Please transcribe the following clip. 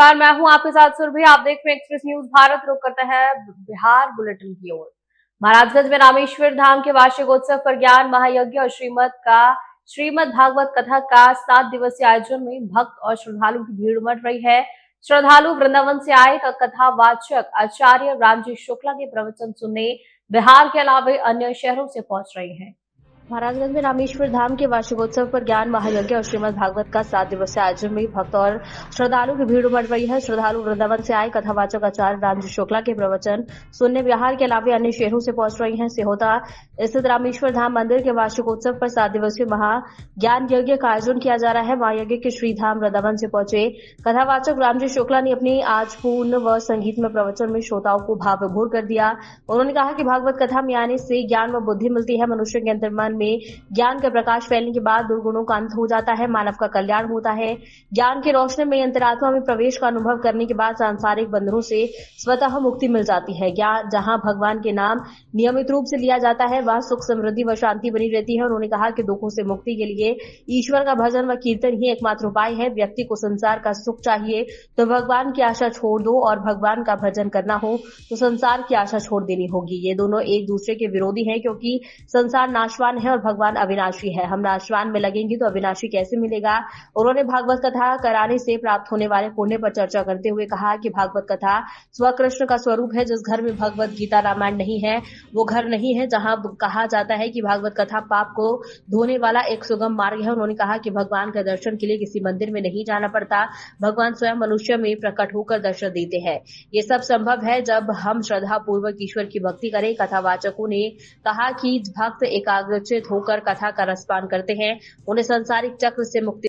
नमस्कार, मैं हूं आपके साथ सुरभि। आप देख रहे हैं एक्सप्रेस न्यूज भारत। रुक करते हैं बिहार बुलेटिन की ओर। महाराजगंज में रामेश्वर धाम के वार्षिकोत्सव पर ज्ञान महायज्ञ और श्रीमद भागवत कथा का 7 दिवसीय आयोजन में भक्त और श्रद्धालु की भीड़ उमड़ रही है। श्रद्धालु वृंदावन से आए कथावाचक आचार्य रामजी शुक्ला के प्रवचन सुनने बिहार के अलावा अन्य शहरों से पहुंच रहे हैं। महाराजगंज में रामेश्वर धाम के वार्षिकोत्सव पर ज्ञान महायज्ञ और श्रीमद भागवत का 7 दिवसीय आयोजन में भक्त और श्रद्धालु की भीड़ उमड़ रही है। श्रद्धालु वृंदावन से आए कथावाचक आचार्य रामजी शुक्ला के प्रवचन सुनने बिहार के अलावा अन्य शहरों से पहुंच रहे हैं। सिहोता स्थित रामेश्वर धाम मंदिर के वार्षिकोत्सव पर 7 दिवसीय महाज्ञान यज्ञ का आयोजन किया जा रहा है। महायज्ञ के श्रीधाम वृंदावन से पहुंचे कथावाचक रामजी शुक्ला ने अपनी आज पूर्ण व संगीतमय प्रवचन में श्रोताओं को भाव विभोर कर दिया। उन्होंने कहा कि भागवत कथा में आने से ज्ञान व बुद्धि मिलती है। मनुष्य के अंतर्मन में ज्ञान का प्रकाश फैलने के बाद दुर्गुणों का अंत हो जाता है, मानव का कल्याण होता है। ज्ञान की रोशनी में अंतरात्मा में प्रवेश का अनुभव करने के बाद सांसारिक बंधनों से स्वतः मुक्ति मिल जाती है। ज्ञान जहां भगवान के नाम नियमित रूप से लिया जाता है वहां सुख समृद्धि व शांति बनी रहती है। उन्होंने कहा कि दुखों से मुक्ति के लिए ईश्वर का भजन व कीर्तन ही एकमात्र उपाय है। व्यक्ति को संसार का सुख चाहिए तो भगवान की आशा छोड़ दो, और भगवान का भजन करना हो तो संसार की आशा छोड़ देनी होगी। ये दोनों एक दूसरे के विरोधी हैं, क्योंकि संसार नाशवान है और भगवान अविनाशी है। हम नाशवान में लगेंगे तो अविनाशी कैसे मिलेगा। उन्होंने भागवत कथा कराने से प्राप्त होने वाले पुण्य पर चर्चा करते हुए कहा कि भागवत कथा स्वकृष्ण का स्वरूप है। जिस घर में भगवत गीता रामायण नहीं है वो घर नहीं है। जहां कहा जाता है कि भागवत कथा पाप को धोने वाला एक सुगम मार्ग है। उन्होंने कहा कि भगवान के दर्शन के लिए किसी मंदिर में नहीं जाना पड़ता, भगवान स्वयं मनुष्य में प्रकट होकर दर्शन देते हैं। ये सब संभव है जब हम श्रद्धा पूर्वक ईश्वर की भक्ति करें। कथावाचकों ने कहा कि भक्त एकाग्रचित होकर कथा का रसपान करते हैं, उन्हें सांसारिक चक्र से मुक्ति